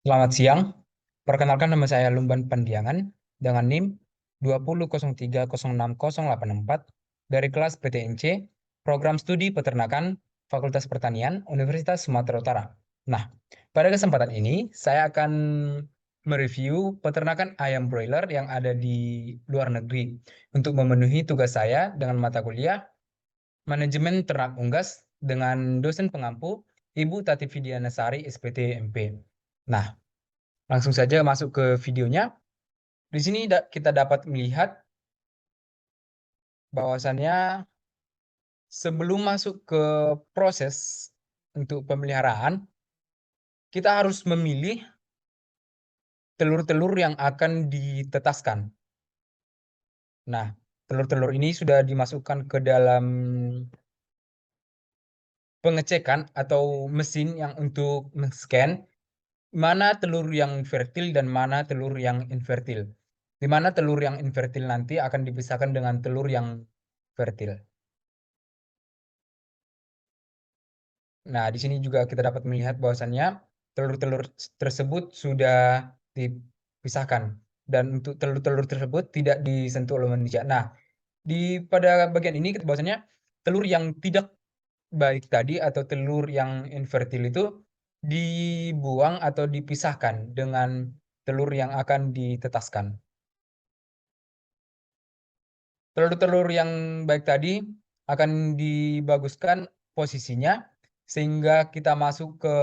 Selamat siang. Perkenalkan nama saya Lumban Pandiangan dengan NIM 2003060864 dari kelas PTNC, Program Studi Peternakan, Fakultas Pertanian, Universitas Sumatera Utara. Nah, pada kesempatan ini saya akan mereview peternakan ayam broiler yang ada di luar negeri untuk memenuhi tugas saya dengan mata kuliah Manajemen Ternak Unggas dengan dosen pengampu Ibu Tati Fidiana Sari, SPT MP. Nah, langsung saja masuk ke videonya. Di sini kita dapat melihat bahwasannya sebelum masuk ke proses untuk pemeliharaan, kita harus memilih telur-telur yang akan ditetaskan. Nah, telur-telur ini sudah dimasukkan ke dalam pengecekan atau mesin yang untuk men-scan mana telur yang fertil dan mana telur yang infertil. Di mana telur yang infertil nanti akan dipisahkan dengan telur yang fertil. Nah, di sini juga kita dapat melihat bahwasannya telur-telur tersebut sudah dipisahkan dan untuk telur-telur tersebut tidak disentuh oleh manusia. Nah, pada bagian ini bahwasannya telur yang tidak baik tadi atau telur yang infertil itu dibuang atau dipisahkan dengan telur yang akan ditetaskan. Telur-telur yang baik tadi akan dibaguskan posisinya sehingga kita masuk ke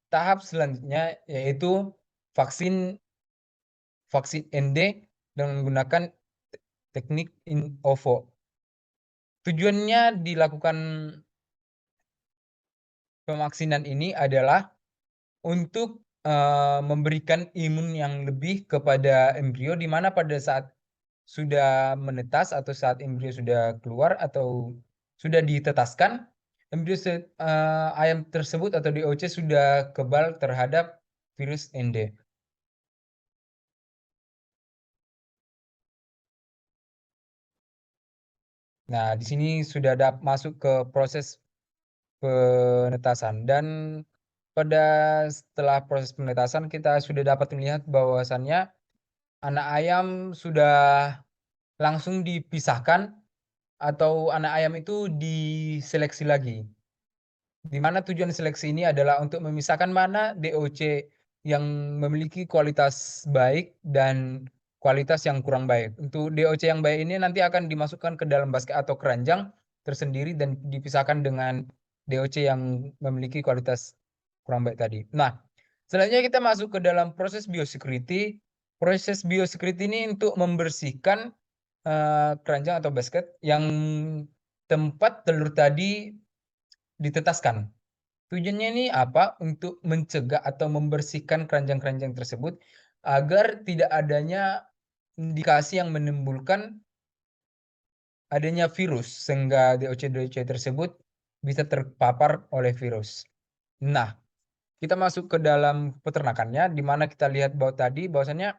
tahap selanjutnya yaitu vaksin vaksin ND dengan menggunakan teknik in ovo. Tujuannya dilakukan pemaksinan ini adalah untuk memberikan imun yang lebih kepada embrio di mana pada saat sudah menetas atau saat embrio sudah keluar atau sudah ditetaskan, ayam tersebut atau DOC sudah kebal terhadap virus ND. Nah, di sini sudah masuk ke proses penetasan dan pada setelah proses penetasan kita sudah dapat melihat bahwasannya anak ayam sudah langsung dipisahkan atau anak ayam itu diseleksi lagi. Di mana tujuan seleksi ini adalah untuk memisahkan mana DOC yang memiliki kualitas baik dan kualitas yang kurang baik. Untuk DOC yang baik ini nanti akan dimasukkan ke dalam basket atau keranjang tersendiri dan dipisahkan dengan DOC yang memiliki kualitas kurang baik tadi. Nah, selanjutnya kita masuk ke dalam proses biosecurity. Proses biosecurity ini untuk membersihkan keranjang atau basket yang tempat telur tadi ditetaskan. Tujuannya ini apa? Untuk mencegah atau membersihkan keranjang-keranjang tersebut agar tidak adanya indikasi yang menimbulkan adanya virus sehingga DOC-DOC tersebut bisa terpapar oleh virus. Nah, kita masuk ke dalam peternakannya di mana kita lihat bahwa tadi bahwasannya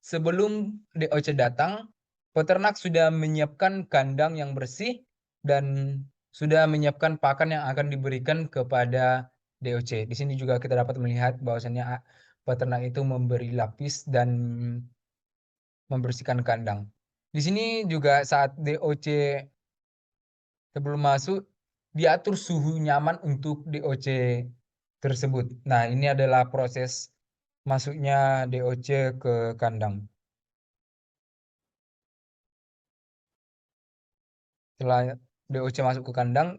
sebelum DOC datang, peternak sudah menyiapkan kandang yang bersih dan sudah menyiapkan pakan yang akan diberikan kepada DOC. Di sini juga kita dapat melihat bahwasannya peternak itu memberi lapis dan membersihkan kandang. Di sini juga saat DOC sebelum masuk diatur suhu nyaman untuk DOC tersebut. Nah, ini adalah proses masuknya DOC ke kandang. Setelah DOC masuk ke kandang,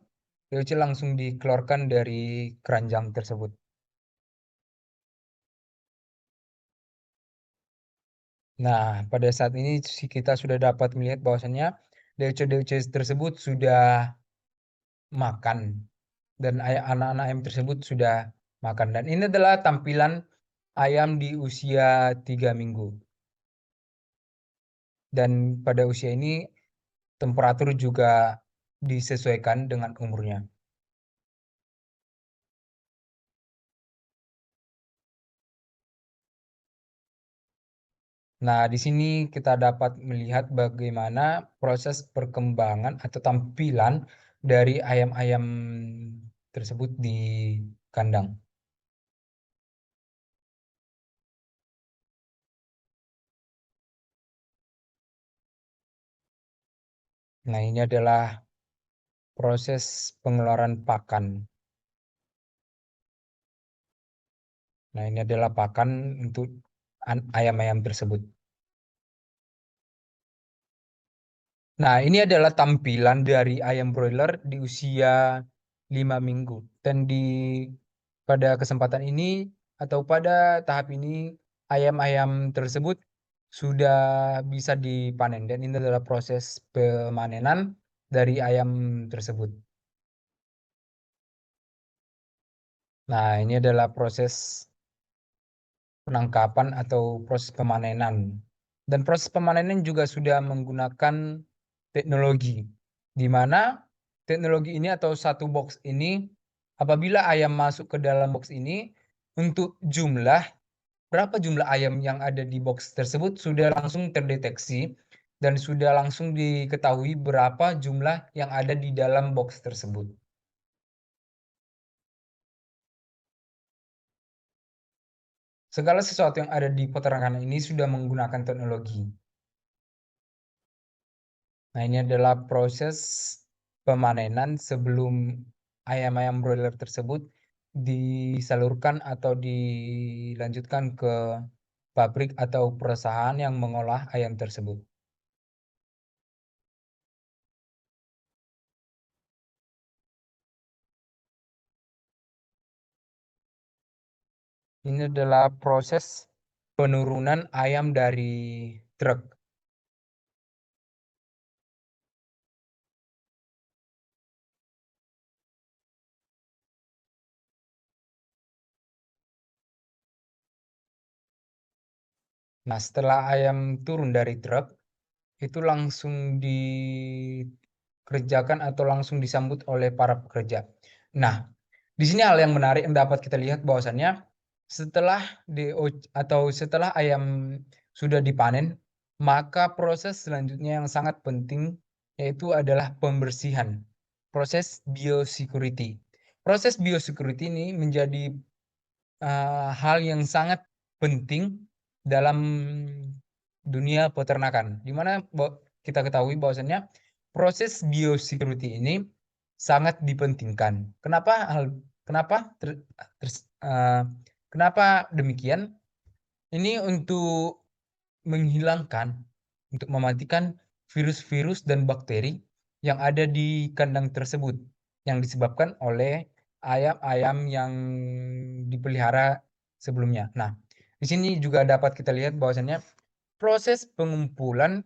DOC langsung dikeluarkan dari keranjang tersebut. Nah, pada saat ini kita sudah dapat melihat bahwasannya DOC-DOC tersebut sudah makan dan anak-anak ayam tersebut sudah makan. Dan ini adalah tampilan ayam di usia 3 minggu. Dan pada usia ini temperatur juga disesuaikan dengan umurnya. Nah, di sini kita dapat melihat bagaimana proses perkembangan atau tampilan dari ayam-ayam tersebut di kandang. Nah, ini adalah proses pengeluaran pakan. Nah, ini adalah pakan untuk ayam-ayam tersebut. Nah, ini adalah tampilan dari ayam broiler di usia 5 minggu. Dan pada kesempatan ini atau pada tahap ini ayam-ayam tersebut sudah bisa dipanen dan ini adalah proses pemanenan dari ayam tersebut. Nah, ini adalah proses penangkapan atau proses pemanenan. Dan proses pemanenan juga sudah menggunakan teknologi, di mana teknologi ini atau satu box ini, apabila ayam masuk ke dalam box ini, untuk berapa jumlah ayam yang ada di box tersebut sudah langsung terdeteksi dan sudah langsung diketahui berapa jumlah yang ada di dalam box tersebut. Segala sesuatu yang ada di peternakan ini sudah menggunakan teknologi. Nah, ini adalah proses pemanenan sebelum ayam-ayam broiler tersebut disalurkan atau dilanjutkan ke pabrik atau perusahaan yang mengolah ayam tersebut. Ini adalah proses penurunan ayam dari truk. Nah, setelah ayam turun dari truk, itu langsung dikerjakan atau langsung disambut oleh para pekerja. Nah, di sini hal yang menarik yang dapat kita lihat bahwasannya setelah setelah ayam sudah dipanen, maka proses selanjutnya yang sangat penting yaitu adalah pembersihan. Proses biosecurity. Proses biosecurity ini menjadi hal yang sangat penting dalam dunia peternakan, di mana kita ketahui bahwasannya proses biosecurity ini sangat dipentingkan. Kenapa eh, kenapa demikian? Ini menghilangkan, untuk mematikan virus-virus dan bakteri yang ada di kandang tersebut, yang disebabkan oleh ayam-ayam yang dipelihara sebelumnya. Nah, di sini juga dapat kita lihat bahwasannya proses pengumpulan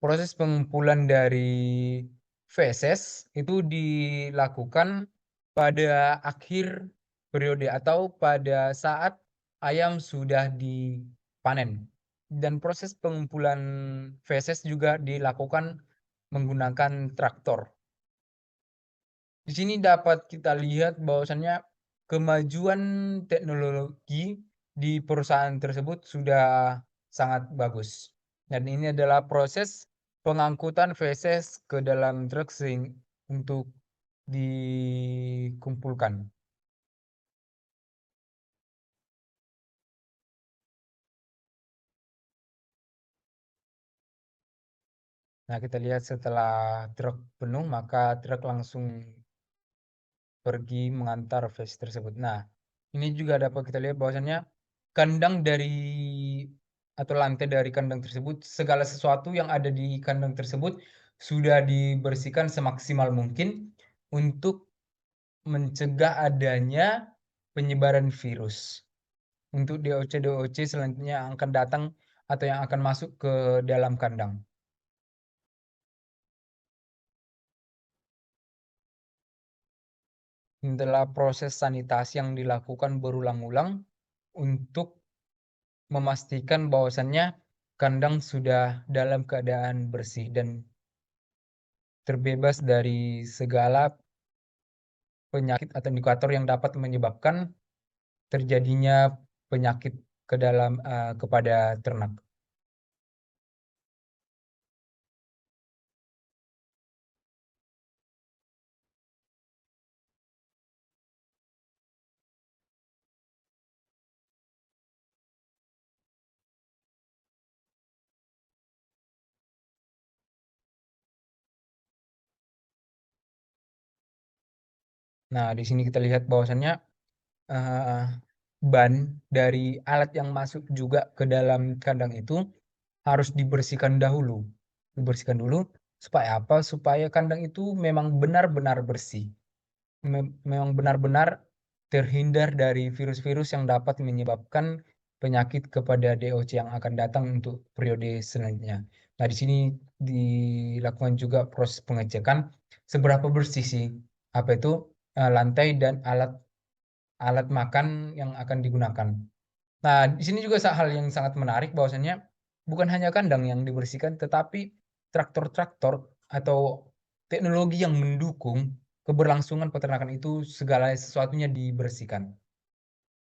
proses pengumpulan dari feses itu dilakukan pada akhir periode atau pada saat ayam sudah dipanen. Dan proses pengumpulan feses juga dilakukan menggunakan traktor. Di sini dapat kita lihat bahwasannya kemajuan teknologi di perusahaan tersebut sudah sangat bagus. Dan ini adalah proses pengangkutan feses ke dalam truk untuk dikumpulkan. Nah, kita lihat setelah truk penuh, maka truk langsung pergi mengantar feses tersebut. Nah, ini juga dapat kita lihat bahwasannya kandang dari atau lantai dari kandang tersebut, segala sesuatu yang ada di kandang tersebut sudah dibersihkan semaksimal mungkin untuk mencegah adanya penyebaran virus. Untuk DOC-DOC selanjutnya yang akan datang atau yang akan masuk ke dalam kandang. Ini adalah proses sanitasi yang dilakukan berulang-ulang untuk memastikan bahwasannya kandang sudah dalam keadaan bersih dan terbebas dari segala penyakit atau indikator yang dapat menyebabkan terjadinya penyakit kepada ternak. Nah, di sini kita lihat bahwasannya, eee, ban dari alat yang masuk juga ke dalam kandang itu harus dibersihkan dahulu. Dibersihkan dulu supaya apa? Supaya kandang itu memang benar-benar bersih. Memang benar-benar terhindar dari virus-virus yang dapat menyebabkan penyakit kepada DOC yang akan datang untuk periode selanjutnya. Nah, di sini dilakukan juga proses pengecekan seberapa bersih sih, apa itu, lantai dan alat alat makan yang akan digunakan. Nah, di sini juga hal yang sangat menarik bahwasannya bukan hanya kandang yang dibersihkan, tetapi traktor-traktor atau teknologi yang mendukung keberlangsungan peternakan itu segala sesuatunya dibersihkan.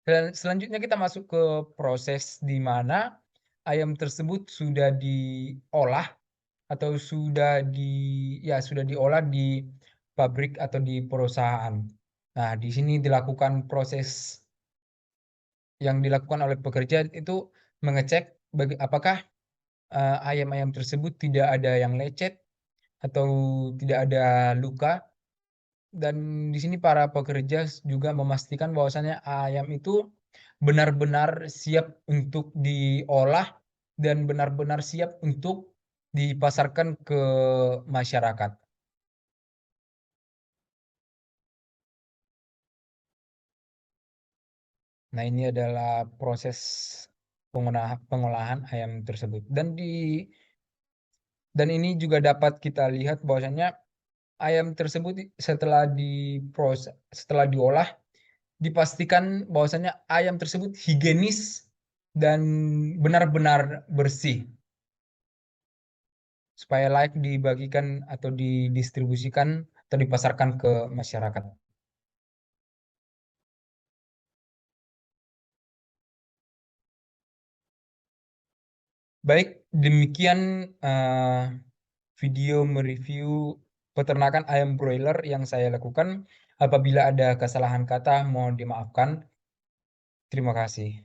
Dan selanjutnya kita masuk ke proses di mana ayam tersebut sudah diolah atau sudah diolah di pabrik atau di perusahaan. Nah, di sini dilakukan proses yang dilakukan oleh pekerja itu mengecek apakah, ayam-ayam tersebut tidak ada yang lecet atau tidak ada luka, dan di sini para pekerja juga memastikan bahwasannya ayam itu benar-benar siap untuk diolah dan benar-benar siap untuk dipasarkan ke masyarakat. Nah, ini adalah proses pengolahan ayam tersebut dan ini juga dapat kita lihat bahwasannya ayam tersebut setelah diolah, dipastikan bahwasannya ayam tersebut higienis dan benar-benar bersih, supaya layak dibagikan atau didistribusikan atau dipasarkan ke masyarakat. Baik, demikian, video mereview peternakan ayam broiler yang saya lakukan. Apabila ada kesalahan kata mohon dimaafkan. Terima kasih.